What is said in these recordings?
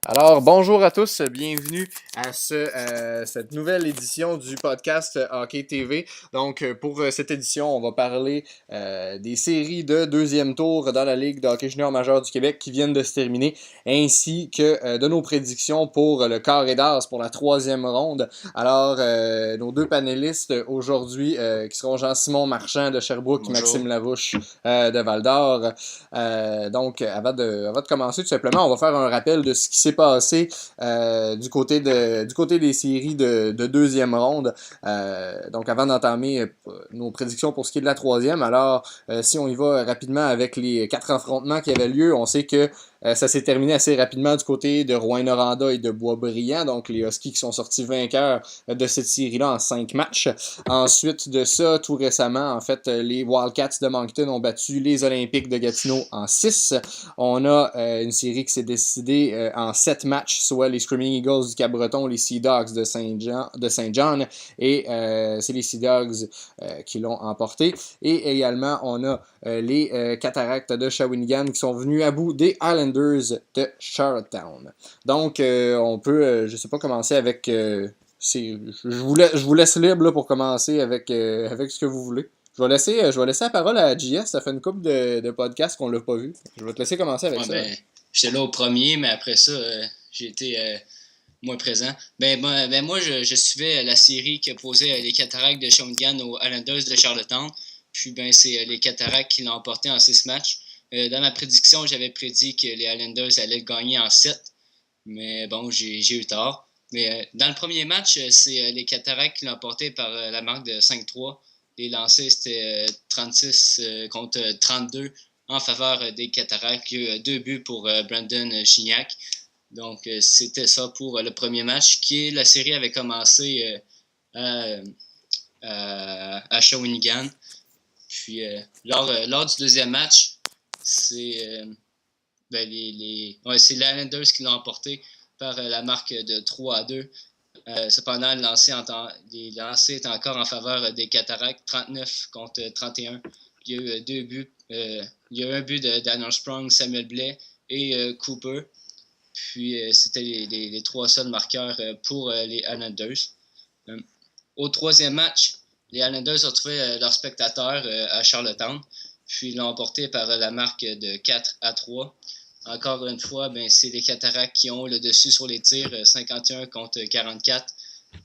Alors, bonjour à tous, bienvenue à cette nouvelle édition du podcast Hockey TV. Donc, pour cette édition, on va parler des séries de deuxième tour dans la Ligue de hockey junior majeur du Québec qui viennent de se terminer, ainsi que de nos prédictions pour le carré d'as pour la troisième ronde. Alors, nos deux panélistes aujourd'hui, qui seront Jean-Simon Marchand de Sherbrooke et Bonjour. Maxime Lavouche de Val-d'Or. Donc, avant de commencer, tout simplement, on va faire un rappel de ce qui s'est passé du côté des séries de deuxième ronde. Donc, avant d'entamer nos prédictions pour ce qui est de la troisième, alors, si on y va rapidement avec les 4 affrontements qui avaient lieu, on sait que ça s'est terminé assez rapidement du côté de Rouyn-Noranda et de Boisbriand, donc les Huskies qui sont sortis vainqueurs de cette série-là en 5 matchs. Ensuite de ça, tout récemment, en fait, les Wildcats de Moncton ont battu les Olympiques de Gatineau en 6. On a une série qui s'est décidée en 7 matchs, soit les Screaming Eagles du Cap-Breton, les Sea Dogs de Saint-John, et c'est les Sea Dogs qui l'ont emporté. Et également, on a les Cataractes de Shawinigan qui sont venus à bout des Islanders de Charlottetown. Donc, on peut, je sais pas, commencer avec... je vous laisse libre là, pour commencer avec ce que vous voulez. Je vais laisser la parole à JS. Ça fait une couple de podcasts qu'on l'a pas vu. Je vais te laisser commencer avec Ouais, ça. j'étais là au premier, mais après ça, j'ai été moins présent. Moi, je suivais la série qui opposait les Cataractes de Shawinigan aux Islanders de Charlottetown. Puis, c'est les Cataractes qui l'ont emporté en 6 matchs. Dans ma prédiction, j'avais prédit que les Islanders allaient gagner en 7. Mais bon, j'ai eu tort. Mais dans le premier match, c'est les Cataractes qui l'ont emporté par la marque de 5-3. Les lancers, c'était 36 contre 32 en faveur des Cataractes. Il y a eu 2 buts pour Brandon Gignac. Donc, c'était ça pour le premier match. La série avait commencé à Shawinigan. Puis, lors du deuxième match, c'est c'est les Islanders qui l'ont emporté par la marque de 3-2. Cependant, le les lancers étaient encore en faveur des Cataractes, 39 contre 31. Il y a eu 2 buts. Il y a eu un but de Daniel Sprong, Samuel Blais et Cooper. Puis, c'était les 3 seuls marqueurs pour les Islanders. Au troisième match, les Islanders ont trouvé leurs spectateurs à Charlottetown. Puis, ils l'ont emporté par la marque de 4-3. Encore une fois, c'est les Cataractes qui ont le dessus sur les tirs, 51 contre 44.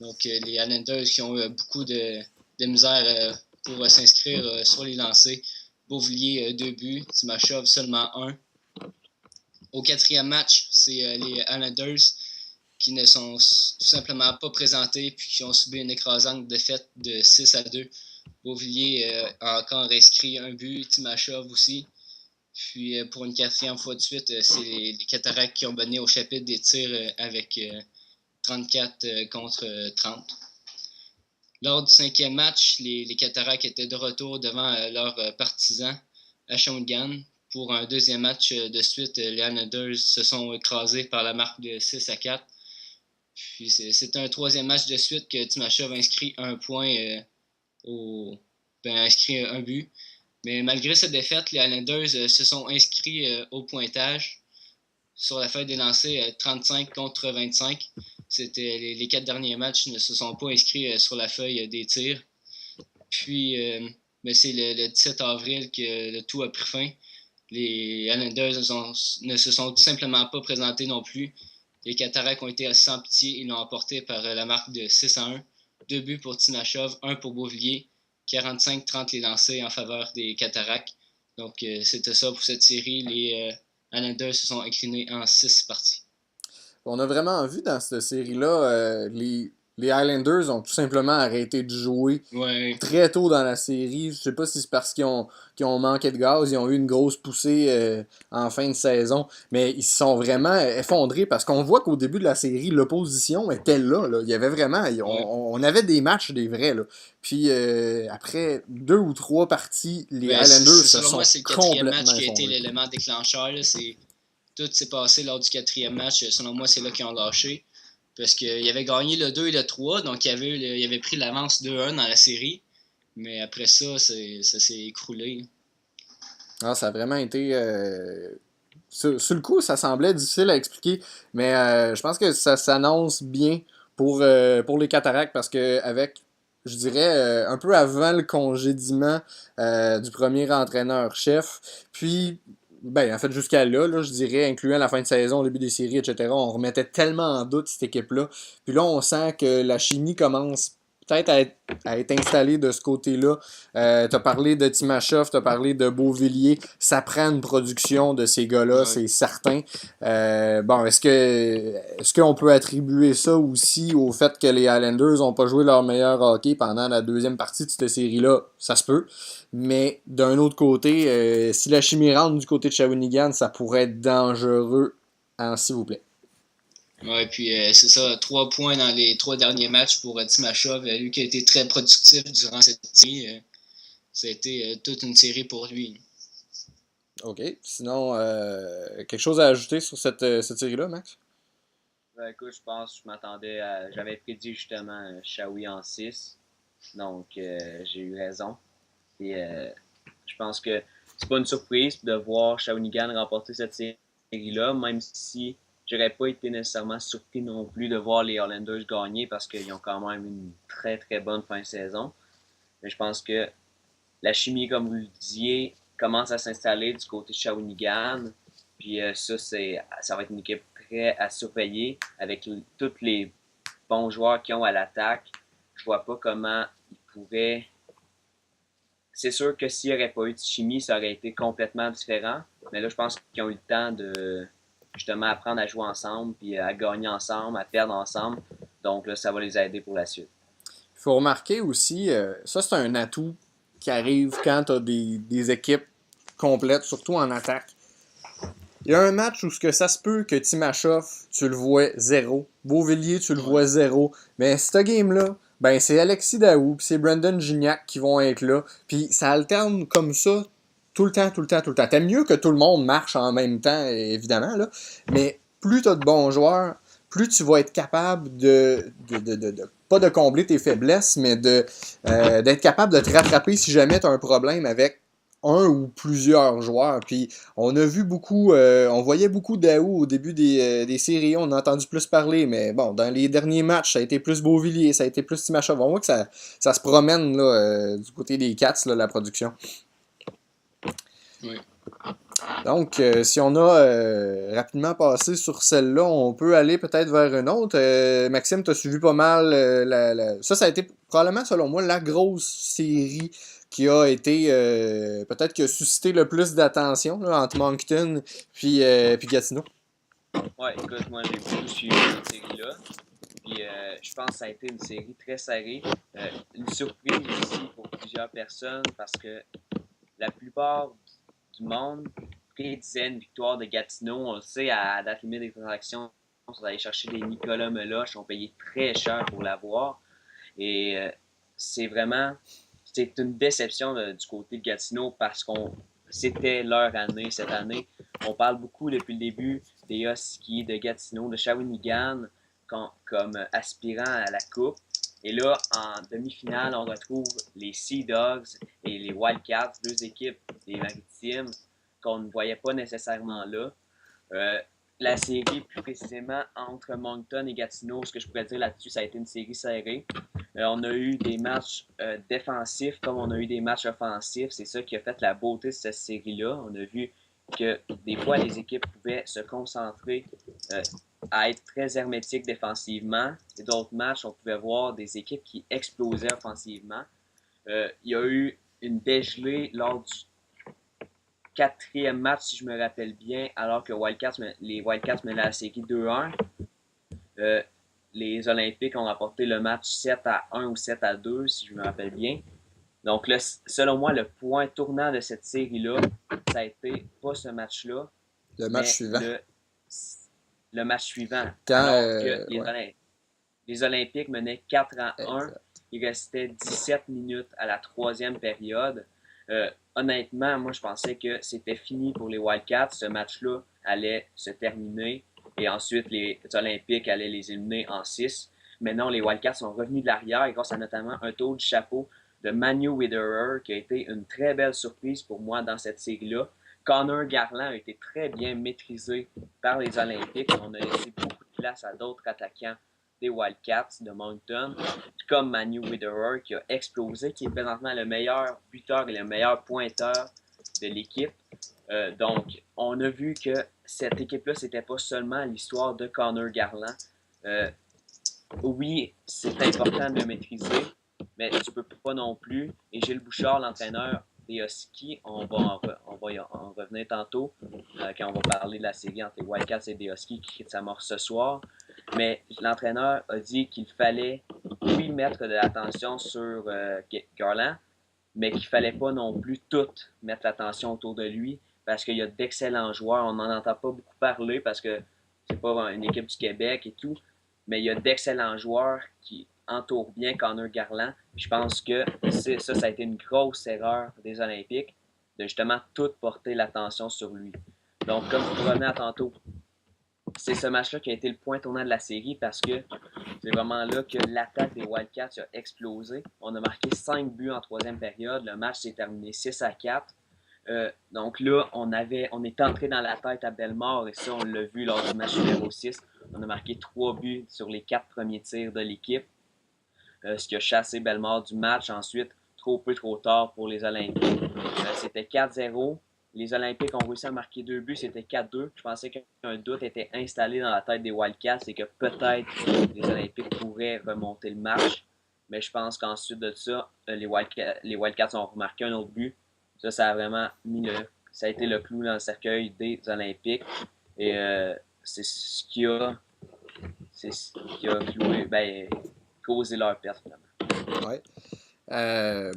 Donc, les Islanders qui ont eu beaucoup de misère pour s'inscrire sur les lancers. Beauvillier, 2 buts. Timashov, seulement 1. Au quatrième match, c'est les Islanders qui ne sont tout simplement pas présentés puis qui ont subi une écrasante défaite de 6-2. Beauvillier a encore inscrit un but, Timashov aussi. Puis pour une quatrième fois de suite, c'est les Cataractes qui ont mené au chapitre des tirs avec 34 contre 30. Lors du cinquième match, les Cataractes étaient de retour devant leurs partisans à Shawinigan. Pour un deuxième match de suite, les Islanders se sont écrasés par la marque de 6-4. Puis c'est un troisième match de suite que Timashov a inscrit un point inscrit un but. Mais malgré cette défaite, les Islanders se sont inscrits au pointage sur la feuille des lancers 35 contre 25. C'était les 4 derniers matchs ne se sont pas inscrits sur la feuille des tirs. Puis, c'est le 17 avril que le tout a pris fin. Les Islanders ne se sont tout simplement pas présentés non plus. Les Cataractes ont été sans pitié. Ils l'ont emporté par la marque de 6-1. 2 buts pour Timashov, 1 pour Beauvillier. 45-30 les lancers en faveur des Cataractes. Donc, c'était ça pour cette série. Les Islanders se sont inclinés en 6 parties. On a vraiment vu dans cette série-là, les Highlanders ont tout simplement arrêté de jouer Ouais. très tôt dans la série. Je sais pas si c'est parce qu'ils ont manqué de gaz, ils ont eu une grosse poussée en fin de saison, mais ils se sont vraiment effondrés parce qu'on voit qu'au début de la série, l'opposition était là. Il y avait vraiment, Ouais. on avait des matchs, des vrais. Là. Puis après 2 ou 3 parties, les Highlanders se Selon moi, sont c'est le quatrième match complètement qui a été effondrés. l'élément déclencheur. Là. Tout s'est passé lors du quatrième match. Selon moi, c'est là qu'ils ont lâché. Parce qu'ils avaient gagné le 2 et le 3, donc ils avaient pris l'avance 2-1 dans la série. Mais après ça, ça s'est écroulé. Ah, ça a vraiment été sur le coup, ça semblait difficile à expliquer, mais je pense que ça s'annonce bien pour les Cataractes parce que avec, je dirais, un peu avant le congédiement du premier entraîneur-chef, puis, ben, en fait, jusqu'à là, je dirais, incluant la fin de saison, le début des séries, etc., on remettait tellement en doute cette équipe-là. Puis là, on sent que la chimie commence peut-être à être installée de ce côté-là. T'as parlé de Timashov, t'as parlé de Beauvillier. Ça prend une production de ces gars-là, Ouais. c'est certain. Bon, est-ce qu'on peut attribuer ça aussi au fait que les Highlanders n'ont pas joué leur meilleur hockey pendant la deuxième partie de cette série-là? Ça se peut. Mais d'un autre côté, si la chimie rentre du côté de Shawinigan, ça pourrait être dangereux, hein, s'il vous plaît. Ouais, puis c'est ça, 3 points dans les 3 derniers matchs pour Timashov. Lui qui a été très productif durant cette série. Ça a été toute une série pour lui. OK. Sinon, quelque chose à ajouter sur cette série-là, Max? Ben, écoute, je pense que je m'attendais à. J'avais prédit justement Shawi en 6. Donc, j'ai eu raison. Et je pense que c'est pas une surprise de voir Shawinigan remporter cette série-là, même si j'aurais pas été nécessairement surpris non plus de voir les Highlanders gagner parce qu'ils ont quand même une très très bonne fin de saison. Mais je pense que la chimie, comme vous le disiez, commence à s'installer du côté de Shawinigan. Puis ça va être une équipe très à surveiller avec tous les bons joueurs qu'ils ont à l'attaque. Je vois pas comment ils pourraient. C'est sûr que s'il n'y aurait pas eu de chimie, ça aurait été complètement différent. Mais là, je pense qu'ils ont eu le temps de justement apprendre à jouer ensemble, puis à gagner ensemble, à perdre ensemble. Donc là, ça va les aider pour la suite. Il faut remarquer aussi, ça c'est un atout qui arrive quand tu as des équipes complètes, surtout en attaque. Il y a un match où ce que ça se peut que Timashov, tu le vois zéro. Beauvillier, tu le vois zéro. Mais cette game-là, ben c'est Alexis Daou puis c'est Brandon Gignac qui vont être là. Puis ça alterne comme ça tout le temps, tout le temps, tout le temps. T'aimes mieux que tout le monde marche en même temps, évidemment, là. Mais plus t'as de bons joueurs, plus tu vas être capable pas de combler tes faiblesses, mais d'être capable de te rattraper si jamais t'as un problème avec un ou plusieurs joueurs. Puis on a vu beaucoup, on voyait beaucoup d'Aou au début des séries, on a entendu plus parler, mais bon, dans les derniers matchs, ça a été plus Beauvillier, ça a été plus Timashov. On voit que ça se promène là, du côté des Cats, là, la production. Oui. Donc, si on a rapidement passé sur celle-là, on peut aller peut-être vers une autre. Maxime, tu as suivi pas mal. Ça a été probablement, selon moi, la grosse série qui a été, peut-être qui a suscité le plus d'attention là, entre Moncton puis Gatineau. Ouais, écoute, moi j'ai beaucoup suivi cette série-là. Puis je pense que ça a été une série très serrée. Une surprise aussi pour plusieurs personnes parce que la plupart du monde prédisait une victoire de Gatineau. On le sait, à la date limite des transactions, on va aller chercher des Nicolas Meloche, on payait très cher pour l'avoir. Et c'est une déception du côté de Gatineau parce qu'on c'était leur année cette année. On parle beaucoup depuis le début des Huskies de Gatineau, de Shawinigan comme aspirants à la Coupe. Et là, en demi-finale, on retrouve les Sea Dogs et les Wildcats, deux équipes des Maritimes qu'on ne voyait pas nécessairement là. La série, plus précisément, entre Moncton et Gatineau, ce que je pourrais dire là-dessus, ça a été une série serrée. On a eu des matchs défensifs comme on a eu des matchs offensifs. C'est ça qui a fait la beauté de cette série-là. On a vu que des fois, les équipes pouvaient se concentrer à être très hermétiques défensivement. Et d'autres matchs, on pouvait voir des équipes qui explosaient offensivement. Il y a eu une dégelée lors du quatrième match, si je me rappelle bien, alors que les Wildcats menaient la série 2-1. Les Olympiques ont rapporté le match 7-1 ou 7-2, si je me rappelle bien. Donc là, selon moi, le point tournant de cette série-là, ça a été pas ce match-là, Le match suivant. Le match suivant. Quand, alors que ouais. les Olympiques menaient 4-1. Exact. Il restait 17 minutes à la troisième période. Honnêtement, moi, je pensais que c'était fini pour les Wildcats. Ce match-là allait se terminer et ensuite les Olympiques allaient les éliminer en 6. Mais non, les Wildcats sont revenus de l'arrière grâce à notamment un tour du chapeau de Manu Widerer qui a été une très belle surprise pour moi dans cette série-là. Connor Garland a été très bien maîtrisé par les Olympiques. On a laissé beaucoup de place à d'autres attaquants des Wildcats de Moncton, comme Manu Widerer qui a explosé, qui est présentement le meilleur buteur et le meilleur pointeur de l'équipe. Donc, on a vu que cette équipe-là, c'était pas seulement l'histoire de Connor Garland. Oui, c'est important de le maîtriser, mais tu peux pas non plus. Et Gilles Bouchard, l'entraîneur des Huskies, on va en revenir tantôt quand on va parler de la série entre les Wildcats et les Huskies qui s'amorce ce soir. Mais l'entraîneur a dit qu'il fallait, oui, mettre de l'attention sur Garland, mais qu'il fallait pas non plus tout mettre l'attention autour de lui parce qu'il y a d'excellents joueurs. On n'en entend pas beaucoup parler parce que c'est pas une équipe du Québec et tout, mais il y a d'excellents joueurs qui entourent bien Connor Garland. Je pense que ça a été une grosse erreur des Olympiques de justement tout porter l'attention sur lui. Donc, comme je revenais à tantôt, c'est ce match-là qui a été le point tournant de la série parce que c'est vraiment là que l'attaque des Wildcats a explosé. On a marqué 5 buts en troisième période. Le match s'est terminé 6-4. Donc là, on est entré dans la tête à Bellemare et ça, on l'a vu lors du match numéro 6. On a marqué 3 buts sur les 4 premiers tirs de l'équipe, ce qui a chassé Bellemare du match. Ensuite, trop tard pour les Olympiques. C'était 4-0. Les Olympiques ont réussi à marquer 2 buts, c'était 4-2. Je pensais qu'un doute était installé dans la tête des Wildcats et que peut-être les Olympiques pourraient remonter le match. Mais je pense qu'ensuite de ça, les Wildcats ont remarqué un autre but. Ça a vraiment ça a été le clou dans le cercueil des Olympiques. Et c'est ce qui a causé leur perte, finalement. Ouais.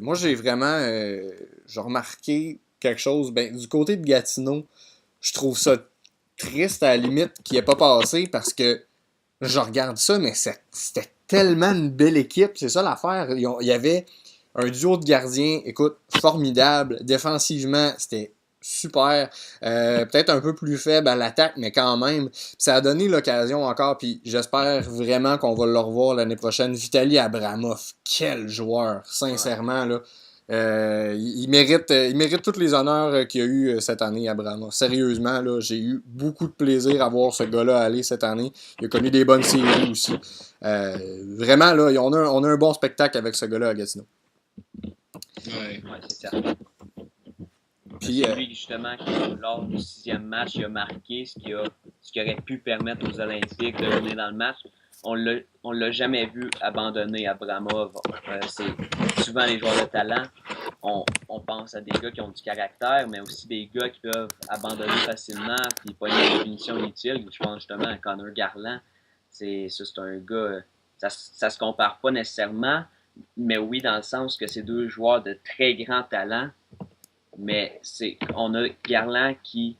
Moi, j'ai vraiment j'ai remarqué quelque chose. Du côté de Gatineau, je trouve ça triste à la limite qu'il n'ait pas passé parce que je regarde ça, mais c'était tellement une belle équipe. C'est ça l'affaire. Il y avait un duo de gardiens, écoute, formidable. Défensivement, c'était super. Peut-être un peu plus faible à l'attaque, mais quand même. Ça a donné l'occasion encore, puis j'espère vraiment qu'on va le revoir l'année prochaine. Vitaly Abramov, quel joueur, sincèrement, là. Il mérite tous les honneurs qu'il y a eu cette année, Abramov. Sérieusement, là, j'ai eu beaucoup de plaisir à voir ce gars-là aller cette année. Il a connu des bonnes séries aussi. Vraiment, là, on a un bon spectacle avec ce gars-là à Gatineau. Ouais, c'est certain. Puis, c'est lui, justement, qui, lors du 6e match, il a marqué ce qui aurait pu permettre aux Olympiques de venir dans le match. On l'a jamais vu abandonner Abramov. C'est souvent les joueurs de talent. On pense à des gars qui ont du caractère, mais aussi des gars qui peuvent abandonner facilement puis pas une définition inutile. Je pense justement à Connor Garland. C'est un gars... Ça se compare pas nécessairement, mais oui, dans le sens que c'est 2 joueurs de très grand talent. Mais on a Garland qui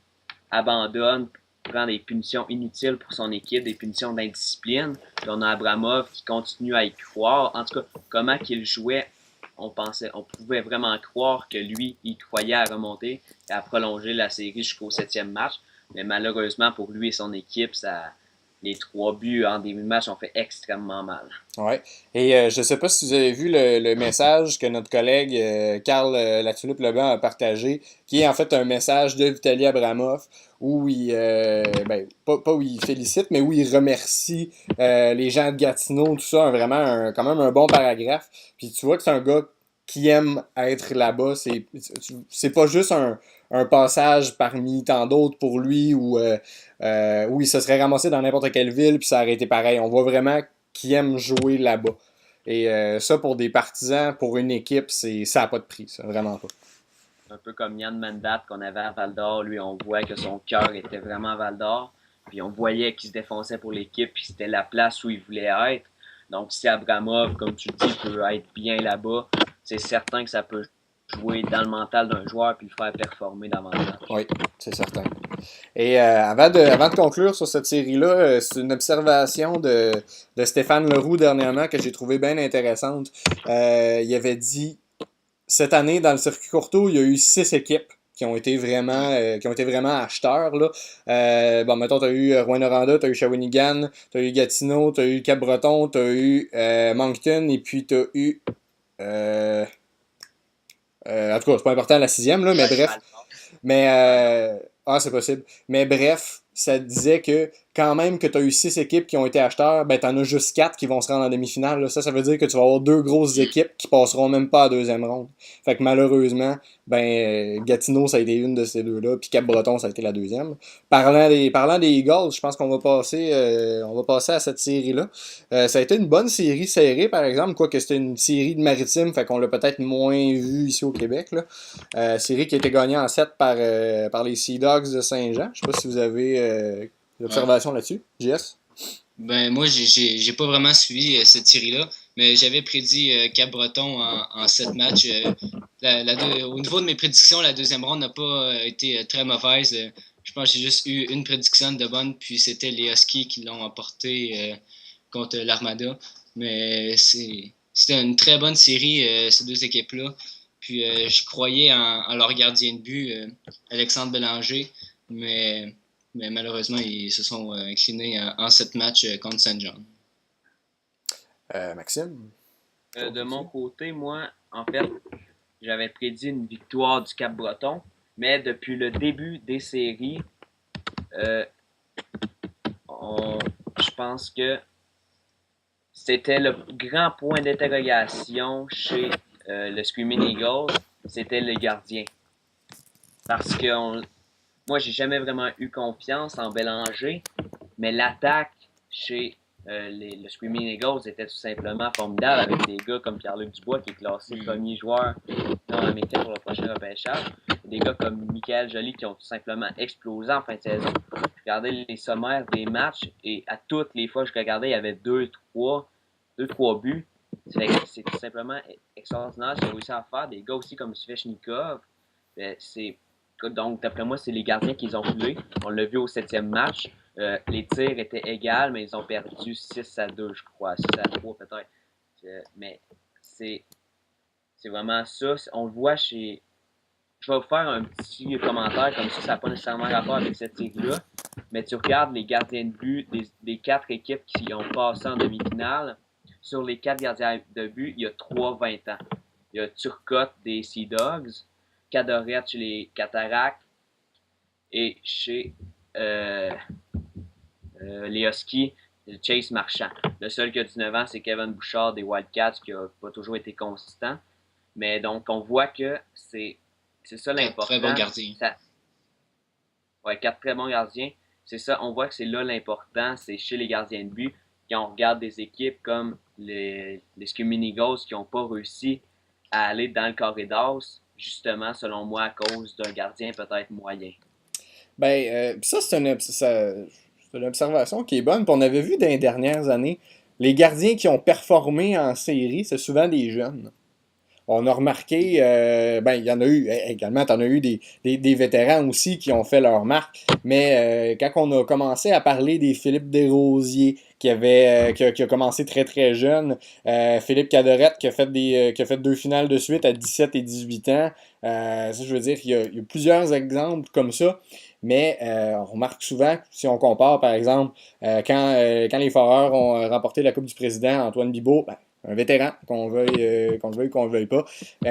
abandonne, prend des punitions inutiles pour son équipe, des punitions d'indiscipline. Puis on a Abramov qui continue à y croire. En tout cas, comment qu'il jouait, on pouvait vraiment croire que lui, il croyait à remonter et à prolonger la série jusqu'au 7e match. Mais malheureusement pour lui et son équipe, les 3 buts en début de match ont fait extrêmement mal. Ouais. Et je ne sais pas si vous avez vu le message que notre collègue Carl Latulippe Leblanc a partagé, qui est en fait un message de Vitaly Abramov où il, pas où il félicite, mais où il remercie les gens de Gatineau, tout ça, quand même un bon paragraphe. Puis tu vois que c'est un gars qui aime être là-bas. C'est pas juste un passage parmi tant d'autres pour lui où il se serait ramassé dans n'importe quelle ville puis ça aurait été pareil. On voit vraiment qu'il aime jouer là-bas. Et ça, pour des partisans, pour une équipe, ça n'a pas de prix, ça, vraiment pas. Un peu comme Yann Mandat qu'on avait à Val-d'Or, lui, on voit que son cœur était vraiment à Val-d'Or, puis on voyait qu'il se défonçait pour l'équipe, puis c'était la place où il voulait être. Donc, si Abramov, comme tu le dis, peut être bien là-bas, c'est certain que ça peut jouer dans le mental d'un joueur puis le faire performer davantage. Oui, c'est certain. Et avant de conclure sur cette série-là, c'est une observation de Stéphane Leroux dernièrement que j'ai trouvé bien intéressante. Il avait dit, cette année, dans le circuit courto, il y a eu 6 équipes qui ont été vraiment acheteurs. Là. Mettons, tu as eu Rouyn-Noranda, tu as eu Shawinigan, tu as eu Gatineau, tu as eu Cap-Breton, tu as eu Moncton, et puis tu as eu... en tout cas, c'est pas important la 6e, là, mais bref. Mais, c'est possible. Mais bref, ça disait que quand même que tu as eu 6 équipes qui ont été acheteurs, ben t'en as juste 4 qui vont se rendre en demi-finale. Là. Ça veut dire que tu vas avoir 2 grosses équipes qui passeront même pas à la deuxième ronde. Fait que malheureusement, Gatineau, ça a été une de ces deux-là, puis Cap-Breton, ça a été la deuxième. Parlant des Eagles, je pense qu'on va passer à cette série-là. Ça a été une bonne série serrée, par exemple, quoique c'était une série de maritime, fait qu'on l'a peut-être moins vu ici au Québec. Là. Série qui a été gagnée en 7 par les Sea Dogs de Saint-Jean. Je sais pas si vous avez des Ouais. observations là-dessus. JS? Ben, moi, j'ai pas vraiment suivi cette série-là, mais j'avais prédit Cap-Breton en 7 matchs. Au niveau de mes prédictions, la deuxième ronde n'a pas été très mauvaise. Je pense que j'ai juste eu une prédiction de bonne, puis c'était les Huskies qui l'ont emporté contre l'Armada. Mais c'était une très bonne série, ces deux équipes-là. Puis je croyais en leur gardien de but, Alexandre Bélanger, mais malheureusement, ils se sont inclinés en 7 matchs contre Saint John. Maxime? De mon côté, moi, en fait, j'avais prédit une victoire du Cap-Breton, mais depuis le début des séries, euh, je pense que c'était le grand point d'interrogation chez le Screaming Eagles, c'était le gardien. Parce que moi, j'ai jamais vraiment eu confiance en Bélanger, mais l'attaque chez le Screaming Eagles était tout simplement formidable avec des gars comme Pierre-Luc Dubois qui est classé premier joueur nord-américain pour le prochain repêchage. Des gars comme Michael Joly qui ont tout simplement explosé en fin de saison. Je regardais les sommaires des matchs et à toutes les fois que je regardais, il y avait 2-3 buts. C'est tout simplement extraordinaire ce qu'ils ont réussi à faire. Des gars aussi comme Svechnikov. Donc, d'après moi, c'est les gardiens qu'ils ont coulés. On l'a vu au 7e match. Les tirs étaient égaux, mais ils ont perdu 6-2, je crois. 6-3 peut-être. Mais c'est vraiment ça. On le voit chez... Je vais vous faire un petit commentaire comme ça n'a pas nécessairement rapport avec cette série-là. Mais tu regardes les gardiens de but des 4 équipes qui ont passé en demi-finale. Sur les 4 gardiens de but, il y a 3 20 ans. Il y a Turcotte des Sea Dogs, Cadorette chez les Cataractes et chez les Huskies, Chase Marchand. Le seul qui a 19 ans, c'est Kevin Bouchard des Wildcats qui n'a pas toujours été consistant. Mais donc, on voit que c'est ça l'important. Très bon gardien. 4 très bons gardiens. C'est ça, on voit que c'est là l'important, c'est chez les gardiens de but. Quand on regarde des équipes comme les Screaming Eagles qui n'ont pas réussi à aller dans le carré d'as, justement, selon moi, à cause d'un gardien peut-être moyen. Ça, c'est une observation qui est bonne. Puis on avait vu dans les dernières années, les gardiens qui ont performé en série, c'est souvent des jeunes. On a remarqué, il y en a eu également, t'en as eu des vétérans aussi qui ont fait leur marque. Mais quand on a commencé à parler des Philippe Desrosiers, qui a commencé très très jeune, Philippe Cadorette qui a fait 2 finales de suite à 17 et 18 ans. Ça, je veux dire, il y a plusieurs exemples comme ça. Mais on remarque souvent, si on compare par exemple, quand les Foreurs ont remporté la Coupe du Président, Antoine Bibeau, un vétéran, qu'on le veuille ou qu'on le veuille pas,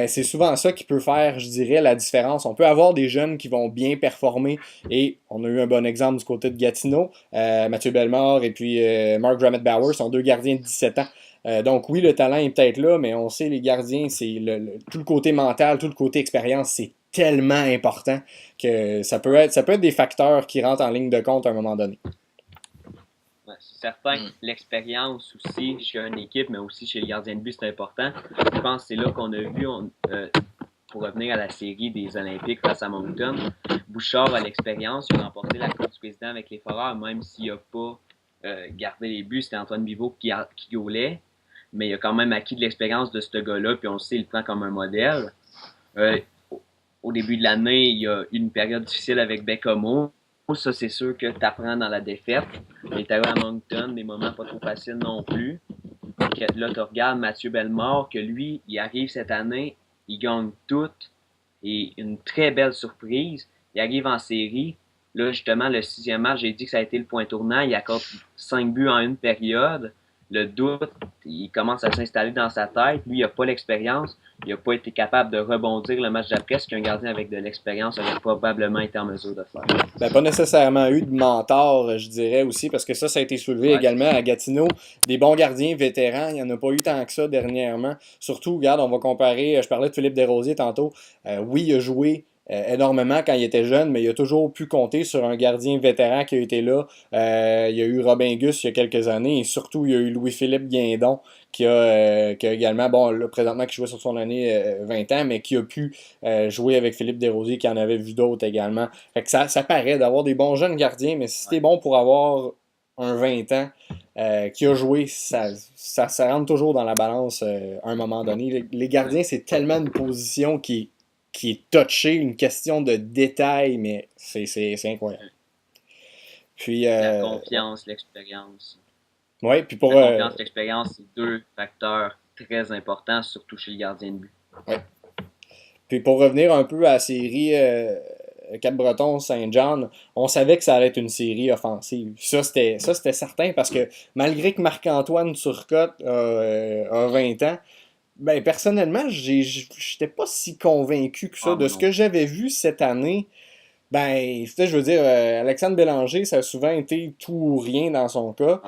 c'est souvent ça qui peut faire, je dirais, la différence. On peut avoir des jeunes qui vont bien performer et on a eu un bon exemple du côté de Gatineau. Mathieu Bellemare et puis Mark Drummond-Bauer sont 2 gardiens de 17 ans. Donc oui, le talent est peut-être là, mais on sait les gardiens, c'est tout le côté mental, tout le côté expérience, c'est tellement important que ça peut être des facteurs qui rentrent en ligne de compte à un moment donné. Ouais, c'est certain. L'expérience aussi chez une équipe, mais aussi chez les gardiens de but, c'est important. Je pense que c'est là qu'on a vu, pour revenir à la série des Olympiques face à Moncton, Bouchard a l'expérience, il a remporté la Coupe du Président avec les Foreurs, même s'il n'a pas gardé les buts, c'était Antoine Bibeau qui gaulait, mais il a quand même acquis de l'expérience de ce gars-là, puis on le sait, il le prend comme un modèle. Au début de l'année, il y a eu une période difficile avec Bécomo. Ça, c'est sûr que tu apprends dans la défaite. Il est arrivé à Moncton, des moments pas trop faciles non plus. Là, tu regardes Mathieu Bellemare, que lui, il arrive cette année, il gagne tout. Et une très belle surprise. Il arrive en série. Là, justement, le 6e match, j'ai dit que ça a été le point tournant. Il accorde 5 buts en une période. le doute, il commence à s'installer dans sa tête. Lui, il n'a pas l'expérience. Il n'a pas été capable de rebondir le match d'après, ce qu'un gardien avec de l'expérience aurait probablement été en mesure de faire. Ben, pas nécessairement eu de mentor, je dirais aussi, parce que ça a été soulevé également à Gatineau. Des bons gardiens vétérans, il n'y en a pas eu tant que ça dernièrement. Surtout, regarde, on va comparer, je parlais de Philippe Desrosiers tantôt. Oui, il a joué énormément quand il était jeune, mais il a toujours pu compter sur un gardien vétéran qui a été là. Il y a eu Robin Gus il y a quelques années, et surtout, il y a eu Louis-Philippe Guindon, qui a également, bon, là, présentement, qui jouait sur son année 20 ans, mais qui a pu jouer avec Philippe Desrosiers, qui en avait vu d'autres également. Fait que ça paraît d'avoir des bons jeunes gardiens, mais si t'es bon pour avoir un 20 ans qui a joué, ça rentre toujours dans la balance à un moment donné. Les gardiens, c'est tellement une position qui est touchée, une question de détail, mais c'est incroyable. Puis, la confiance, l'expérience. Ouais, puis pour. La confiance, l'expérience, c'est deux facteurs très importants, surtout chez le gardien de but. Ouais. Puis pour revenir un peu à la série Cap-Breton-Saint-Jean, on savait que ça allait être une série offensive. Ça, c'était certain parce que malgré que Marc-Antoine Turcotte a 20 ans, ben personnellement, j'étais pas si convaincu que ça. De ce que j'avais vu cette année, ben, je veux dire, Alexandre Bélanger, ça a souvent été tout ou rien dans son cas.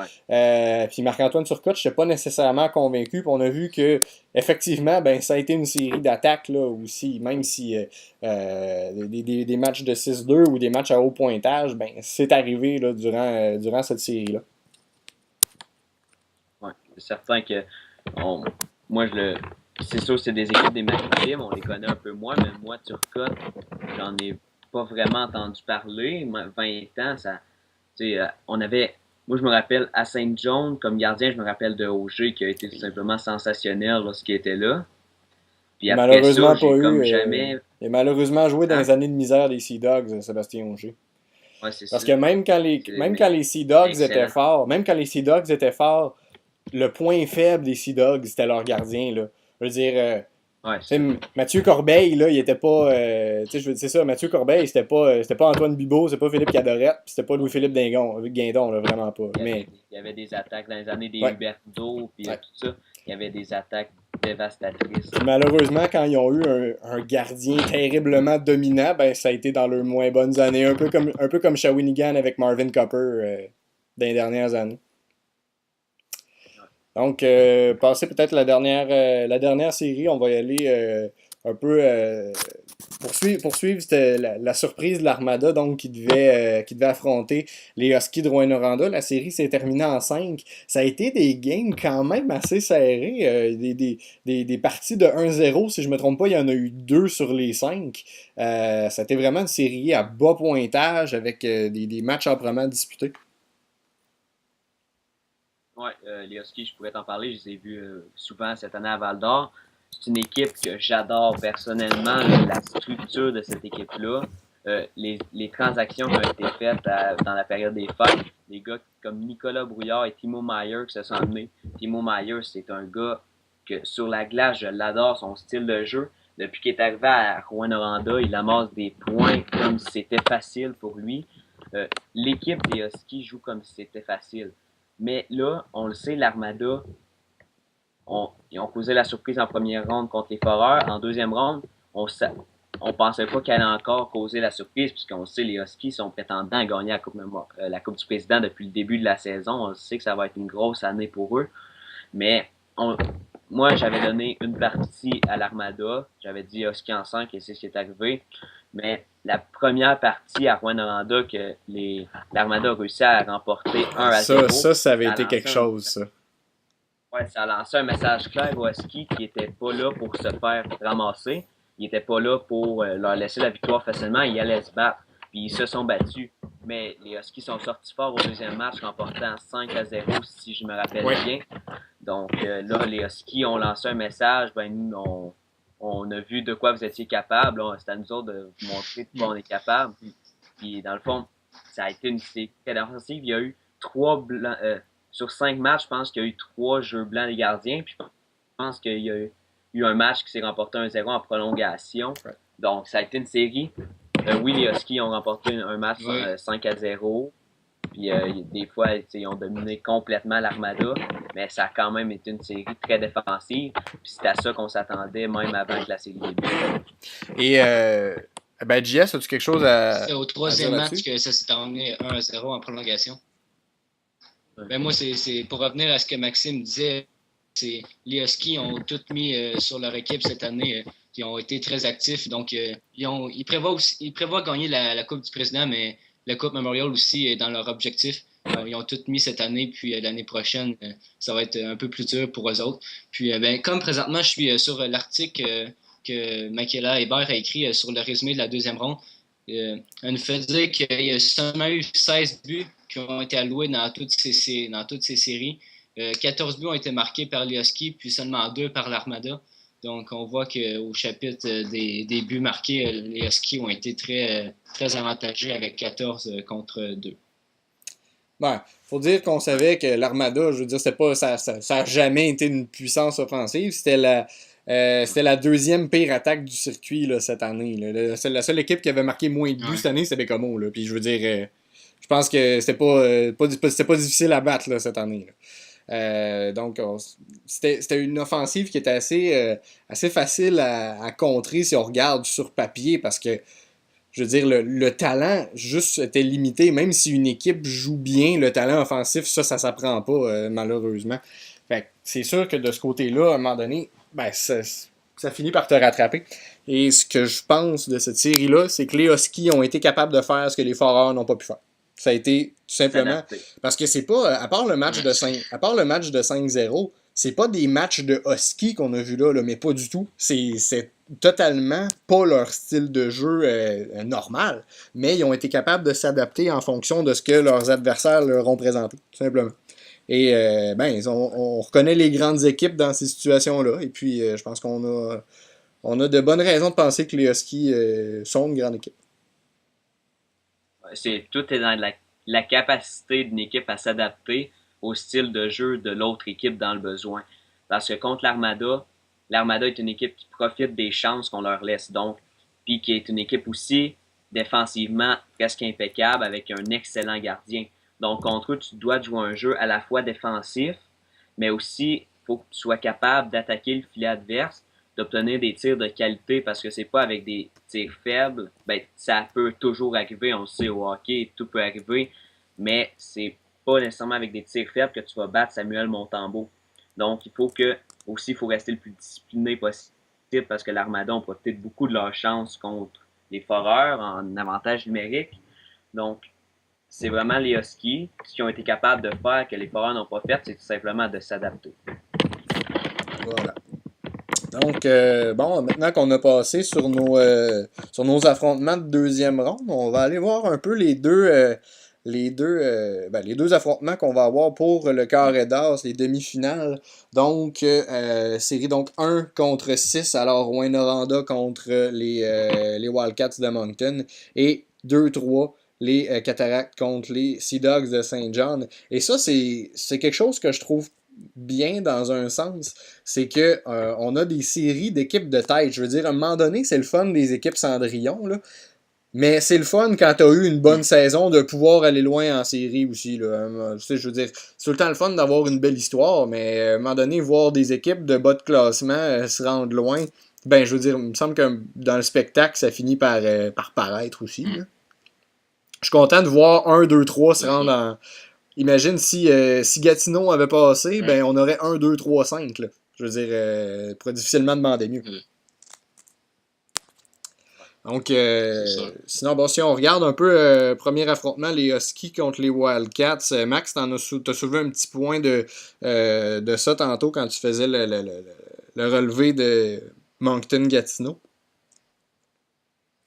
Puis Marc-Antoine Turcotte, je n'étais pas nécessairement convaincu. Puis on a vu que effectivement, ben, ça a été une série d'attaques là aussi. Même si des matchs de 6-2 ou des matchs à haut pointage, ben, c'est arrivé là, durant cette série-là. Oui, c'est certain que c'est sûr c'est des équipes des Maritimes, on les connaît un peu moins, mais moi, Turcotte, j'en ai pas vraiment entendu parler. 20 ans, ça, on avait. Moi, je me rappelle à Saint-John, comme gardien, je me rappelle de Auger qui a été tout simplement sensationnel lorsqu'il était là. Puis après malheureusement ça, j'ai comme jamais. Il a malheureusement joué dans les années de misère des Sea Dogs, Sébastien Auger. Ouais, c'est Parce ça. que même quand les Sea Dogs étaient forts, le point faible des Sea Dogs, c'était leur gardien. Là. Je veux dire. Mathieu Corbeil, là, il était pas. C'est ça, Mathieu Corbeil, c'était pas Antoine Bibeau, c'était pas Philippe Cadorette, puis c'était pas Louis-Philippe Guindon, là, vraiment pas. Il y avait des attaques dans les années des Huberto, puis tout ça. Il y avait des attaques dévastatrices. Puis malheureusement, quand ils ont eu un gardien terriblement dominant, ben ça a été dans leurs moins bonnes années. Un peu comme Shawinigan avec Marvin Copper dans les dernières années. Donc, passer peut-être la dernière série, on va y aller un peu poursuivre c'était la surprise de l'Armada donc qui devait affronter les Huskies de Rouyn-Noranda. La série s'est terminée en 5. Ça a été des games quand même assez serrés, des parties de 1-0, si je me trompe pas, il y en a eu 2 sur les 5. Ça a été vraiment une série à bas pointage avec des matchs âprement disputés. Oui, les Huskies, je pourrais t'en parler. Je les ai vus souvent cette année à Val-d'Or. C'est une équipe que j'adore personnellement. La structure de cette équipe-là, les transactions qui ont été faites dans la période des fêtes, des gars comme Nicolas Brouillard et Timo Meier qui se sont amenés. Timo Meier, c'est un gars que sur la glace, je l'adore, son style de jeu. Depuis qu'il est arrivé à Rouyn-Noranda, il amasse des points comme si c'était facile pour lui. L'équipe des Huskies joue comme si c'était facile. Mais là, on le sait, l'Armada, ils ont causé la surprise en première ronde contre les Foreurs. En deuxième ronde, on pensait pas qu'elle allait encore causer la surprise, puisqu'on sait les Huskies sont prétendants à gagner la coupe du Président depuis le début de la saison. On sait que ça va être une grosse année pour eux. Mais moi, j'avais donné une partie à l'Armada. J'avais dit Huskies en 5 et c'est ce qui est arrivé. Mais la première partie à Rouyn-Noranda que l'Armada a réussi à remporter 1-0. Ça avait été quelque chose, ça. Ouais, ça a lancé un message clair aux Huskies qui n'étaient pas là pour se faire ramasser. Ils n'étaient pas là pour leur laisser la victoire facilement. Ils allaient se battre. Puis ils se sont battus. Mais les Huskies sont sortis forts au deuxième match, remportant 5-0, si je me rappelle bien. Donc là, les Huskies ont lancé un message. Ben, nous, on a vu de quoi vous étiez capable. C'est à nous autres de vous montrer de quoi on est capable. Puis dans le fond, ça a été une série offensive. Il y a eu 3 blancs. Sur 5 matchs, je pense qu'il y a eu 3 jeux blancs des gardiens. Puis je pense qu'il y a eu un match qui s'est remporté 1-0 en prolongation. Donc ça a été une série. Oui, les Huskies ont remporté un match 5-0. Puis des fois, ils ont dominé complètement l'Armada, mais ça a quand même été une série très défensive. Puis c'est à ça qu'on s'attendait même avant que la série débute. Et ben, JS, as-tu quelque chose à. C'est au troisième match que ça s'est terminé 1-0 en prolongation. Ben moi, c'est pour revenir à ce que Maxime disait, c'est les Huskies ont tout mis sur leur équipe cette année. Ils ont été très actifs. Donc, ils prévoient gagner la Coupe du Président, mais la Coupe Memorial aussi est dans leur objectif. Ils ont tout mis cette année, puis l'année prochaine, ça va être un peu plus dur pour eux autres. Puis, ben, comme présentement, je suis sur l'article que Makela Hébert a écrit sur le résumé de la deuxième ronde, elle nous fait dire qu'il y a seulement eu 16 buts qui ont été alloués dans toutes ces séries. 14 buts ont été marqués par les Huskies, puis seulement 2 par l'Armada. Donc, on voit qu'au chapitre des buts marqués, les Huskies ont été très, très avantagés avec 14 contre 2. Ben, faut dire qu'on savait que l'Armada, je veux dire, ça a jamais été une puissance offensive. C'était la deuxième pire attaque du circuit là, cette année. Là. La seule équipe qui avait marqué moins de buts cette année, c'était Bécomo. Là. Puis je veux dire, je pense que c'était pas difficile à battre là, cette année. Là. Donc, c'était une offensive qui était assez facile à contrer si on regarde sur papier parce que, je veux dire, le talent juste était limité. Même si une équipe joue bien, le talent offensif, ça s'apprend pas, malheureusement. Fait que c'est sûr que de ce côté-là, à un moment donné, ben, ça finit par te rattraper. Et ce que je pense de cette série-là, c'est que les Huskies ont été capables de faire ce que les Foreurs n'ont pas pu faire. Ça a été tout simplement parce que c'est pas à part le match de 5-0, c'est pas des matchs de Husky qu'on a vu là, mais pas du tout. C'est totalement pas leur style de jeu normal, mais ils ont été capables de s'adapter en fonction de ce que leurs adversaires leur ont présenté, tout simplement. Et ben on reconnaît les grandes équipes dans ces situations-là, et puis je pense qu'on a de bonnes raisons de penser que les Huskies sont une grande équipe. Tout est dans la capacité d'une équipe à s'adapter au style de jeu de l'autre équipe dans le besoin. Parce que contre l'Armada est une équipe qui profite des chances qu'on leur laisse donc, puis qui est une équipe aussi défensivement presque impeccable avec un excellent gardien. Donc contre eux, tu dois jouer un jeu à la fois défensif, mais aussi il faut que tu sois capable d'attaquer le filet adverse, d'obtenir des tirs de qualité parce que c'est pas avec des tirs faibles, ben ça peut toujours arriver, on le sait au hockey, tout peut arriver, mais c'est pas nécessairement avec des tirs faibles que tu vas battre Samuel Montembeault. Donc il faut rester le plus discipliné possible parce que l'Armada ont profité beaucoup de leur chance contre les Foreurs en avantage numérique. Donc c'est vraiment les Huskies qui ont été capables de faire que les Foreurs n'ont pas fait, c'est tout simplement de s'adapter. Voilà. Donc, bon, maintenant qu'on a passé sur nos affrontements de deuxième ronde, on va aller voir un peu les deux affrontements qu'on va avoir pour le carré d'as, les demi-finales. Donc, série donc 1 contre 6, alors Rouyn-Noranda contre les Wildcats de Moncton, et 2-3, les Cataractes contre les Sea Dogs de Saint John. Et ça, c'est quelque chose que je trouve bien dans un sens, c'est que on a des séries d'équipes de tête. Je veux dire, à un moment donné, c'est le fun des équipes Cendrillon, là. Mais c'est le fun quand t'as eu une bonne saison de pouvoir aller loin en série aussi. Là. Je veux dire, c'est tout le temps le fun d'avoir une belle histoire, mais à un moment donné, voir des équipes de bas de classement se rendre loin, ben je veux dire, il me semble que dans le spectacle, ça finit par paraître aussi. Là. Je suis content de voir 1, 2, 3 se rendre en. Imagine si Gatineau avait passé, ben on aurait 1, 2, 3, 5. Là. Je veux dire, pourrait difficilement demander mieux. Donc, sinon, bon, si on regarde un peu premier affrontement, les Huskies contre les Wildcats, Max, t'as soulevé un petit point de ça tantôt quand tu faisais le relevé de Moncton-Gatineau.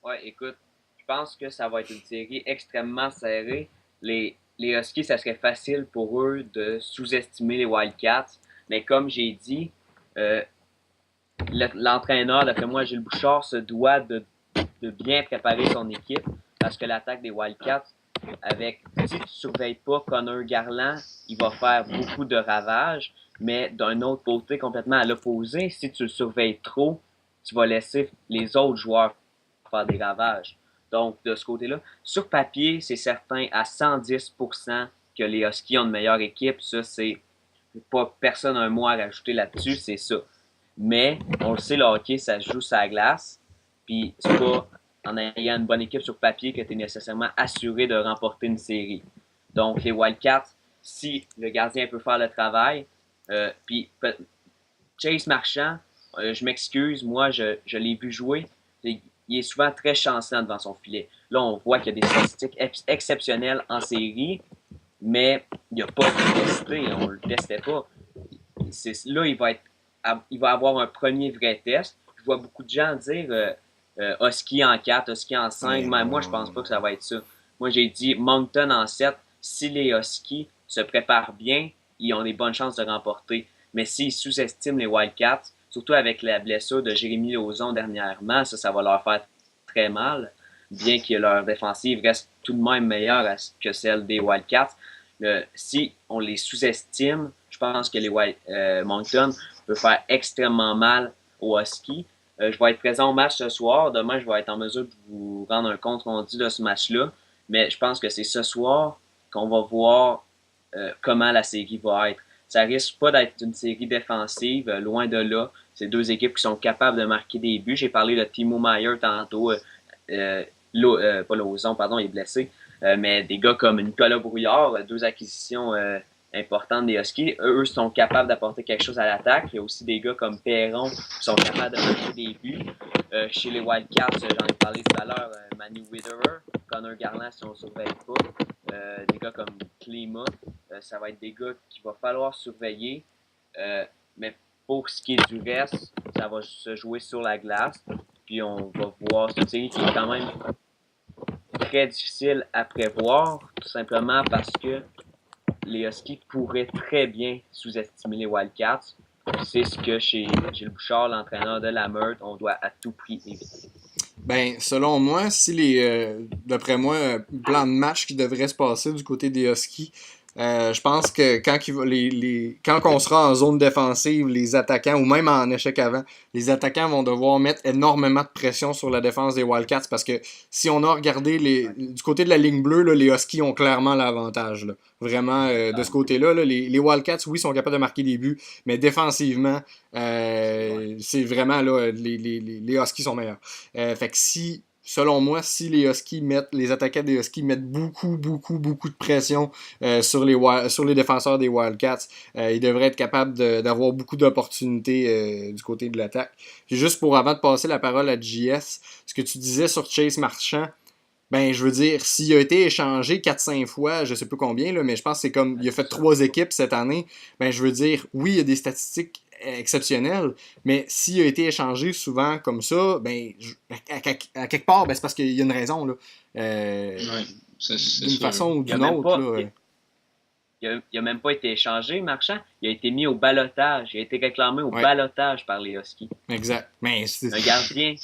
Ouais, écoute, je pense que ça va être une série extrêmement serrée. Les Huskies, ça serait facile pour eux de sous-estimer les Wildcats, mais comme j'ai dit, l'entraîneur, d'après moi, Gilles Bouchard, se doit de bien préparer son équipe parce que l'attaque des Wildcats, si tu surveilles pas Connor Garland, il va faire beaucoup de ravages, mais d'un autre côté, complètement à l'opposé, si tu le surveilles trop, tu vas laisser les autres joueurs faire des ravages. Donc, de ce côté-là, sur papier, c'est certain à 110% que les Huskies ont une meilleure équipe. Ça, c'est pas personne a un mot à rajouter là-dessus, c'est ça. Mais, on le sait, le hockey, ça se joue sur la glace. Puis, c'est pas en ayant une bonne équipe sur papier que tu es nécessairement assuré de remporter une série. Donc, les Wildcats, si le gardien peut faire le travail, puis Chase Marchand, je m'excuse, moi, je l'ai vu jouer. Il est souvent très chancelant devant son filet. Là, on voit qu'il y a des statistiques exceptionnelles en série, mais il n'y a pas de testé, on ne le testait pas. Là, il va avoir un premier vrai test. Je vois beaucoup de gens dire Husky en 4, Husky en 5, mais moi, je pense pas que ça va être ça. Moi, j'ai dit Moncton en 7. Si les Huskies se préparent bien, ils ont des bonnes chances de remporter. Mais s'ils sous-estiment les Wildcats, surtout avec la blessure de Jérémy Lauzon dernièrement, ça va leur faire très mal, bien que leur défensive reste tout de même meilleure que celle des Wildcats. Si on les sous-estime, je pense que les Moncton peut faire extrêmement mal aux Huskies. Je vais être présent au match ce soir. Demain, je vais être en mesure de vous rendre un compte rendu de ce match-là. Mais je pense que c'est ce soir qu'on va voir comment la série va être. Ça risque pas d'être une série défensive, loin de là. C'est deux équipes qui sont capables de marquer des buts. J'ai parlé de Timo Meier tantôt. Pas Lauzon, pardon, il est blessé. Mais des gars comme Nicolas Brouillard, deux acquisitions importantes des Huskies, eux sont capables d'apporter quelque chose à l'attaque. Il y a aussi des gars comme Perron qui sont capables de marquer des buts. Chez les Wildcats, j'en ai parlé tout à l'heure, Manu Widerer, Connor Garland si on ne surveille pas, des gars comme Klima, ça va être des gars qu'il va falloir surveiller. Mais pour ce qui est du reste, ça va se jouer sur la glace. Puis on va voir cette série qui est quand même très difficile à prévoir, tout simplement parce que les Huskies pourraient très bien sous-estimer les Wildcats. C'est ce que chez Gilles Bouchard, l'entraîneur de la Meurthe, on doit à tout prix éviter. Ben, selon moi, d'après moi, un plan de match qui devrait se passer du côté des Huskies, je pense que quand on sera en zone défensive, les attaquants, ou même en échec avant, les attaquants vont devoir mettre énormément de pression sur la défense des Wildcats parce que si on a regardé du côté de la ligne bleue, là, les Huskies ont clairement l'avantage. Là. Vraiment, de ce côté-là, là, les Wildcats, oui, sont capables de marquer des buts, mais défensivement, c'est vraiment là, les Huskies sont meilleurs. Fait que selon moi, si les attaquants des Huskies mettent beaucoup de pression sur les défenseurs des Wildcats, ils devraient être capables d'avoir beaucoup d'opportunités du côté de l'attaque. Puis juste avant de passer la parole à JS, ce que tu disais sur Chase Marchand, ben, je veux dire, s'il a été échangé 4-5 fois, je sais pas combien, là, mais je pense que c'est comme il a fait 3 équipes cette année, ben, je veux dire, oui, il y a des statistiques exceptionnelles, mais s'il a été échangé souvent comme ça, ben, à quelque part, ben, c'est parce qu'il y a une raison, là. D'une façon ou d'une autre, là. Il n'a même pas été échangé, Marchand. Il a été mis au ballottage. Il a été réclamé au ballottage par les Huskies. Exact. Mais un gardien.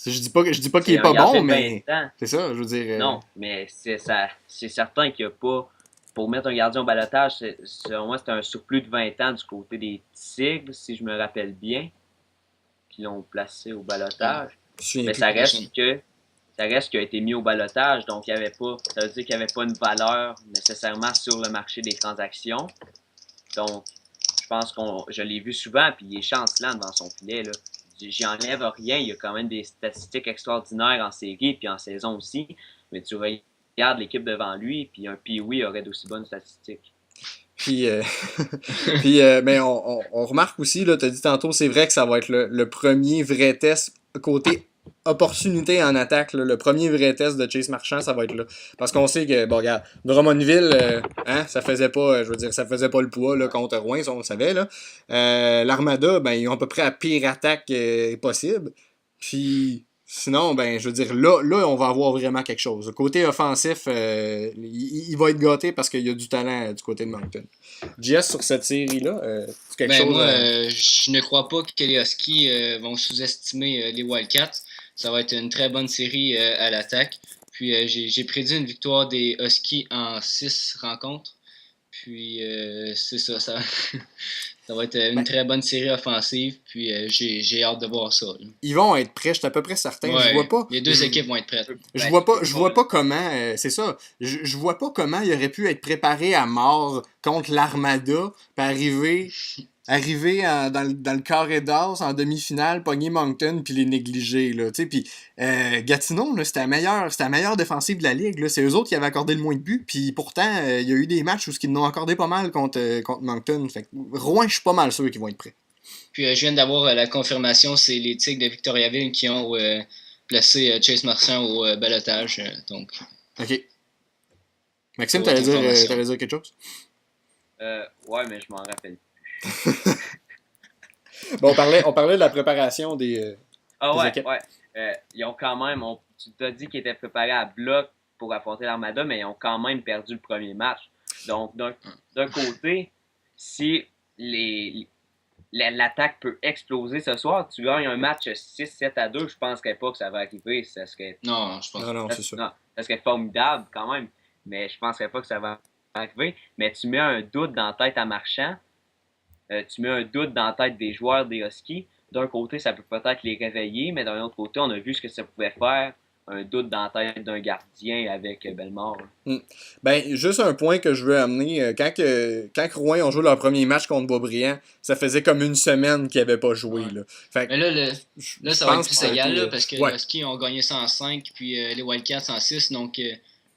Je dis pas qu'il est pas bon, mais c'est ça, je veux dire. Non, mais c'est certain qu'il n'y a pas. Pour mettre un gardien au ballottage, selon moi, c'était un surplus de 20 ans du côté des Tigres, si je me rappelle bien, qui l'ont placé au ballottage. Mais ça reste qu'il a été mis au ballottage, donc ça veut dire qu'il n'y avait pas une valeur nécessairement sur le marché des transactions. Donc, je pense je l'ai vu souvent, puis il est chancelant devant son filet, là. J'y enlève rien, il y a quand même des statistiques extraordinaires en série puis en saison aussi, mais tu regardes l'équipe devant lui, puis un Pee-Wee aurait d'aussi bonnes statistiques. Puis, mais on remarque aussi, tu as dit tantôt, c'est vrai que ça va être le premier vrai test côté opportunité en attaque. Là, le premier vrai test de Chase Marchand, ça va être là. Parce qu'on sait que, bon, regarde, Drummondville, ça faisait pas, ça faisait pas le poids là, contre Rouen, ça on le savait. Là. L'Armada, ben, ils ont à peu près la pire attaque possible. Puis, sinon, ben, je veux dire, là, on va avoir vraiment quelque chose. Côté offensif, il va être gâté parce qu'il y a du talent du côté de Moncton. JS, sur cette série-là, c'est quelque chose... Moi, je ne crois pas que les Huskies vont sous-estimer les Wildcats. Ça va être une très bonne série à l'attaque. Puis j'ai prédit une victoire des Huskies en 6 rencontres. Puis c'est ça, ça va être une Ben, très bonne série offensive. Puis j'ai hâte de voir ça. Là. ils vont être prêts, je suis à peu près certain. Je vois Ouais, pas. les deux équipes vont être prêtes. Je vois pas comment, c'est ça, je vois pas comment il aurait pu être préparé à mort contre l'Armada, puis dans le carré d'as en demi-finale, pogner Moncton puis les négliger, là, tu sais, puis Gatineau, là, c'était la meilleure défensive de la ligue, là, c'est eux autres qui avaient accordé le moins de buts, puis pourtant, il y a eu des matchs où ils n'ont accordé pas mal contre Moncton, fait que Rouen, je suis pas mal sûr qu'ils vont être prêts. Puis je viens d'avoir la confirmation, c'est les Tigres de Victoriaville qui ont placé Chase Marchand au balotage, donc... Ok. Maxime, Pour votre information. t'allais dire quelque chose? Ouais, mais je m'en rappelle. Bon, on parlait de la préparation des Ouais, équipes. ouais. Ils ont quand même, tu t'as dit qu'ils étaient préparés à bloc pour affronter l'Armada, mais ils ont quand même perdu le premier match. Donc, d'un côté, si l'attaque peut exploser ce soir, tu gagnes un match 6-7-2, je penserais pas que ça va arriver. Ça serait, Non, je pense pas. Non, c'est sûr. non, ça serait formidable quand même, mais je penserais pas que ça va arriver. Mais tu mets un doute dans la tête à Marchand, tu mets un doute dans la tête des joueurs des Huskies. D'un côté, ça peut peut-être les réveiller, mais d'un autre côté, on a vu ce que ça pouvait faire, un doute dans la tête d'un gardien avec Bellemare. Ben, juste un point que je veux amener. Quand Rouen ont joué leur premier match contre Beaubriand, ça faisait comme une semaine qu'ils n'avaient pas joué. Ouais. Là. Fait que Mais là, je ça va être pense plus que ça a égal, été, là, parce que ouais. les Huskies ont gagné 105, puis les Wildcats 106, donc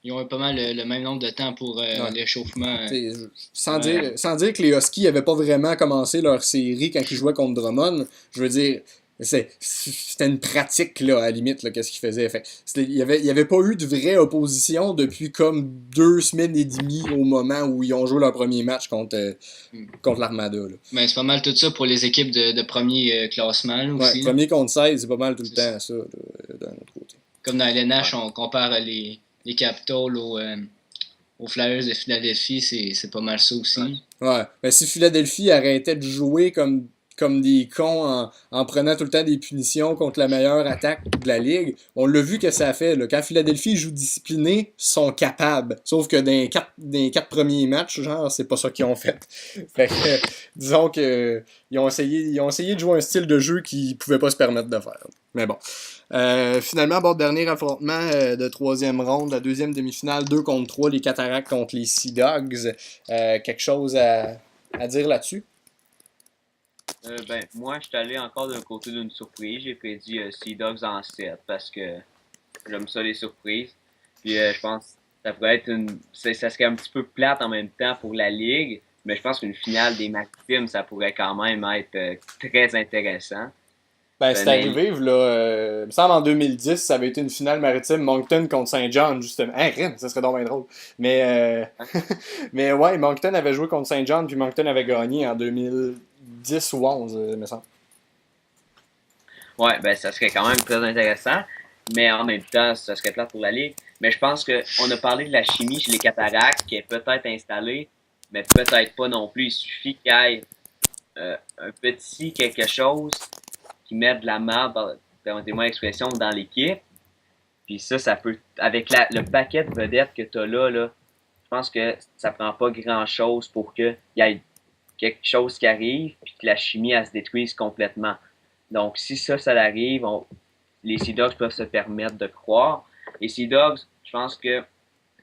ils ont eu pas mal le même nombre de temps pour Ouais. l'échauffement. Sans dire que les Huskies n'avaient pas vraiment commencé leur série quand ils jouaient contre Drummond, je veux dire, c'était une pratique là, à la limite, là, qu'est-ce qu'ils faisaient. Fait, il y avait pas eu de vraie opposition depuis comme 2 semaines et demie au moment où ils ont joué leur premier match contre l'Armada. Là. Mais c'est pas mal tout ça pour les équipes de premier classement là, aussi. Ouais, premier contre 16, c'est pas mal tout le temps ça, là, d'un autre côté. Comme dans LNH, on compare les Capitals aux Flyers de Philadelphie, c'est pas mal ça aussi. Ouais, mais si Philadelphie arrêtait de jouer comme des cons en prenant tout le temps des punitions contre la meilleure attaque de la ligue, on l'a vu que ça a fait. Là. Quand Philadelphie joue discipliné, ils sont capables. Sauf que dans les quatre premiers matchs, genre, c'est pas ça qu'ils ont fait. Fait que, disons que ils ont essayé de jouer un style de jeu qu'ils pouvaient pas se permettre de faire. Mais bon. Finalement, bon, dernier affrontement de troisième ronde, la deuxième demi-finale, 2 contre 3, les Cataractes contre les Sea Dogs. Quelque chose à dire là-dessus? Moi, je suis allé encore d'un côté d'une surprise. J'ai prédit Sea Dogs en 7 parce que j'aime ça les surprises. Puis je pense que ça pourrait être ça serait un petit peu plate en même temps pour la Ligue, mais je pense qu'une finale des Maritimes, ça pourrait quand même être très intéressant. Ben, c'est arrivé, là, il me semble en 2010, ça avait été une finale maritime Moncton contre Saint-John, justement. Hein, Rennes, ça serait donc bien drôle. Mais ouais, Moncton avait joué contre Saint-John, puis Moncton avait gagné en 2010 ou 11, il me semble. Ouais, ben ça serait quand même très intéressant, mais en même temps, ça serait plate pour la Ligue. Mais je pense qu'on a parlé de la chimie chez les Cataractes, qui est peut-être installée, mais peut-être pas non plus. Il suffit qu'il y ait un petit quelque chose qui met de la marde, permettez-moi l'expression, dans l'équipe. Puis ça peut, avec le paquet de vedettes que tu as là, je pense que ça prend pas grand-chose pour qu'il y ait quelque chose qui arrive, puis que la chimie, elle se détruise complètement. Donc, si ça arrive, les Sea Dogs peuvent se permettre de croire. Les Sea Dogs, je pense que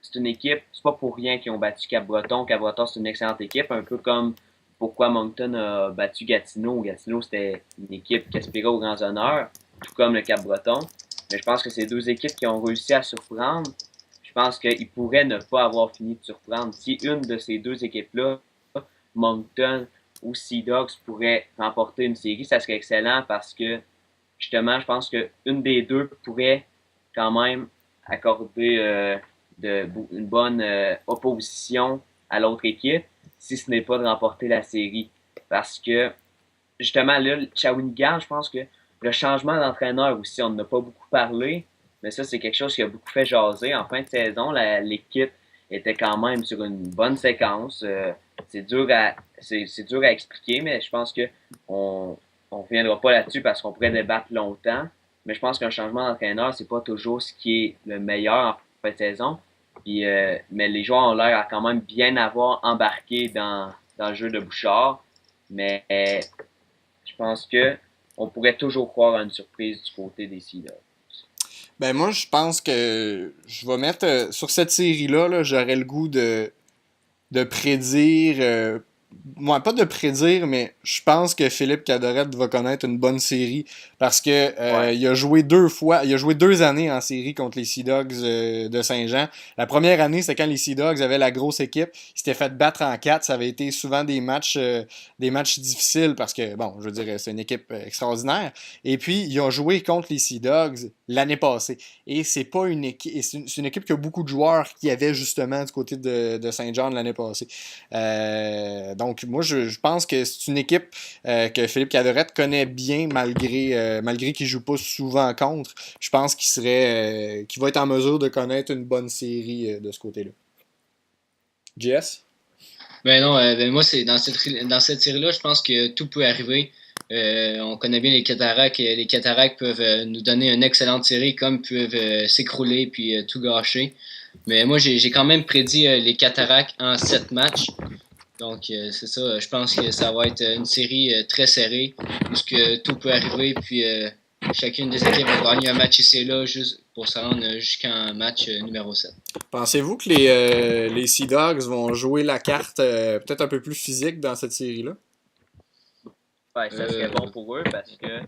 c'est une équipe, c'est pas pour rien qu'ils ont battu Cap-Breton. Cap-Breton, c'est une excellente équipe, un peu comme pourquoi Moncton a battu Gatineau. Gatineau, c'était une équipe qui aspirait aux grands honneurs, tout comme le Cap-Breton. Mais je pense que c'est deux équipes qui ont réussi à surprendre. Je pense qu'ils pourraient ne pas avoir fini de surprendre. Si une de ces deux équipes-là, Moncton ou Sea Dogs, pourrait remporter une série, ça serait excellent parce que, justement, je pense qu'une des deux pourrait quand même accorder une bonne opposition à l'autre équipe, si ce n'est pas de remporter la série. Parce que, justement, là, Shawinigan, je pense que le changement d'entraîneur aussi, on n'en a pas beaucoup parlé, mais ça, c'est quelque chose qui a beaucoup fait jaser. En fin de saison, l'équipe était quand même sur une bonne séquence. C'est dur à expliquer, mais je pense qu'on ne reviendra pas là-dessus parce qu'on pourrait débattre longtemps. Mais je pense qu'un changement d'entraîneur, c'est pas toujours ce qui est le meilleur en fin de saison. Puis, mais les joueurs ont l'air à quand même bien avoir embarqué dans le jeu de Bouchard. Mais je pense que on pourrait toujours croire à une surprise du côté des Sea Dogs. Ben moi, je pense que je vais mettre sur cette série-là, là, j'aurais le goût de prédire. Moi, pas de prédire, mais je pense que Philippe Cadorette va connaître une bonne série parce que il a joué 2 années en série contre les Sea Dogs de Saint-Jean. La première année, c'était quand les Sea Dogs avaient la grosse équipe. Ils s'étaient fait battre en 4. Ça avait été souvent des matchs difficiles parce que, bon, je veux dire, c'est une équipe extraordinaire. Et puis, ils ont joué contre les Sea Dogs l'année passée. Et c'est pas une équipe. C'est une équipe qui a beaucoup de joueurs qui avaient justement du côté de Saint-Jean l'année passée. Donc, moi, je pense que c'est une équipe que Philippe Cadorette connaît bien malgré qu'il ne joue pas souvent contre. Je pense qu'il va être en mesure de connaître une bonne série de ce côté-là. JS? Ben non, moi, c'est dans cette série-là, je pense que tout peut arriver. On connaît bien les cataractes. Les cataractes peuvent nous donner une excellente série, comme peuvent s'écrouler puis tout gâcher. Mais moi, j'ai quand même prédit les cataractes en 7 matchs. Donc, c'est ça. Je pense que ça va être une série très serrée, où que tout peut arriver. Puis, chacune des équipes va gagner un match ici et là, juste pour se rendre jusqu'en match numéro 7. Pensez-vous que les Sea Dogs vont jouer la carte peut-être un peu plus physique dans cette série-là? Ouais, ça serait bon pour eux parce que.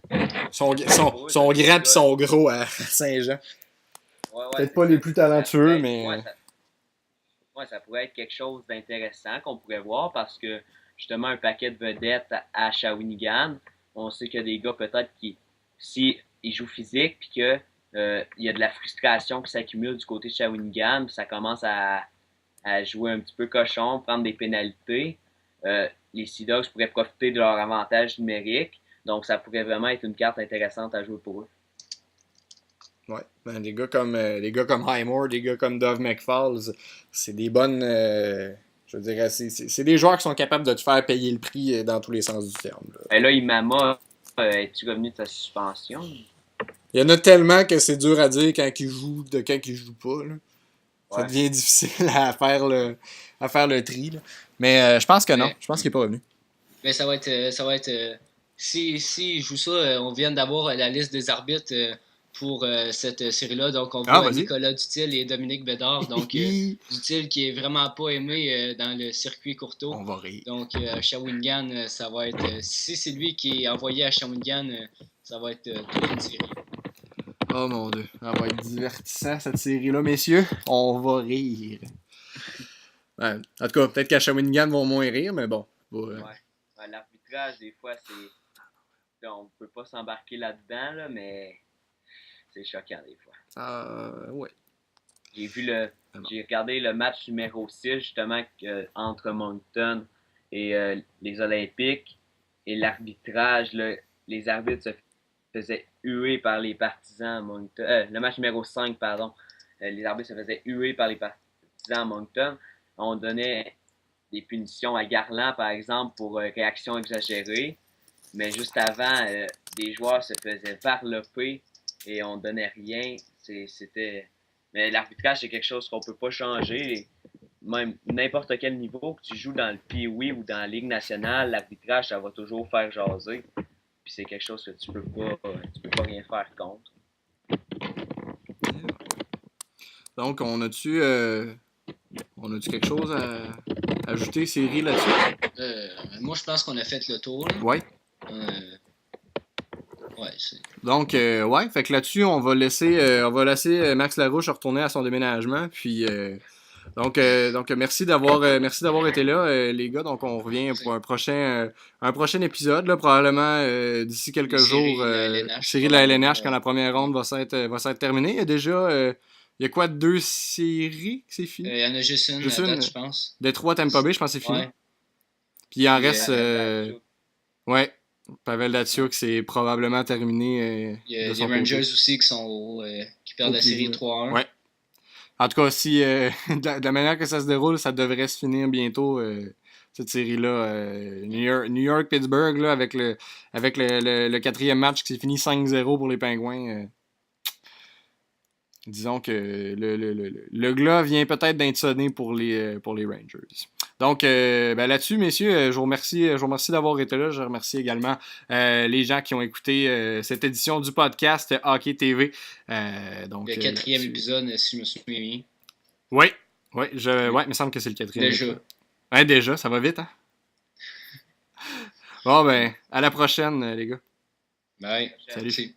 Sont grands et sont gros à Saint-Jean. Peut-être pas les plus talentueux, mais. Ça pourrait être quelque chose d'intéressant qu'on pourrait voir parce que justement un paquet de vedettes à Shawinigan, on sait qu'il y a des gars peut-être qui, si ils jouent physique puis que il y a de la frustration qui s'accumule du côté de Shawinigan, puis ça commence à jouer un petit peu cochon, prendre des pénalités, les Sea Dogs pourraient profiter de leur avantage numérique, donc ça pourrait vraiment être une carte intéressante à jouer pour eux. Ouais, ben, des gars comme Highmore, des gars comme Dove McFalls, c'est des bonnes. Je dirais, c'est des joueurs qui sont capables de te faire payer le prix dans tous les sens du terme. Là, Imama, es-tu revenu de sa suspension? Il y en a tellement que c'est dur à dire quand il joue de quand il joue pas. Là. Ça devient difficile à faire le tri. Là. Mais je pense que non. Je pense qu'il n'est pas revenu. Mais ça va être si joue ça, on vient d'avoir la liste des arbitres pour cette série-là. Donc, on voit Nicolas Dutil et Dominique Bédard. Donc, Dutil qui est vraiment pas aimé dans le circuit Courtois. On va rire. Donc, Shawinigan, ça va être... si c'est lui qui est envoyé à Shawinigan, ça va être toute une série. Oh mon Dieu, ça va être divertissant cette série-là, messieurs. On va rire. Ouais. En tout cas, peut-être qu'à Shawinigan vont moins rire, mais bon. L'arbitrage, des fois, c'est... On peut pas s'embarquer là-dedans, là, mais c'est choquant des fois. Ouais. J'ai regardé le match numéro 6, justement, entre Moncton et les Olympiques. Et l'arbitrage, là, les arbitres se faisaient huer par les partisans à Moncton. Le match numéro 5, pardon. Les arbitres se faisaient huer par les partisans à Moncton. On donnait des punitions à Garland, par exemple, pour réaction exagérée. Mais juste avant, des joueurs se faisaient varloper et on donnait rien. Mais l'arbitrage, c'est quelque chose qu'on peut pas changer. Même n'importe quel niveau que tu joues dans le Pee-Wee ou dans la Ligue nationale, l'arbitrage, ça va toujours faire jaser. Puis c'est quelque chose que tu peux pas rien faire contre. Donc, on a-tu quelque chose à ajouter, série là-dessus? Moi, je pense qu'on a fait le tour. Là. Ouais. C'est... Donc, fait que là-dessus, on va laisser Max Larouche retourner à son déménagement. Puis, donc merci d'avoir été là, les gars. Donc, on revient pour un prochain épisode, là, probablement d'ici quelques jours. Série de la LNH quand la première ronde va s'être terminée. Il y a déjà... il y a quoi, 2 séries que c'est fini? Il y en a juste une, je pense. Détroit, Tampa Bay, je pense que c'est fini. Ouais. Puis il en reste... ouais. Pavel Datsyuk, c'est probablement terminé. Il y a les Rangers aussi qui perdent la série 3-1. Ouais. En tout cas, si de la manière que ça se déroule, ça devrait se finir bientôt, cette série-là. New York-Pittsburgh, là, avec le 4e match qui s'est fini 5-0 pour les Pingouins. disons que le glas vient peut-être d'être sonné pour les Rangers. Donc, là-dessus, messieurs, je vous remercie d'avoir été là. Je remercie également les gens qui ont écouté cette édition du podcast Hockey TV. Donc, le 4e épisode, si je me souviens bien. Oui, il me semble que c'est le 4e. Déjà. Ouais, déjà, ça va vite, hein? Bon, à la prochaine, les gars. Bye. Salut.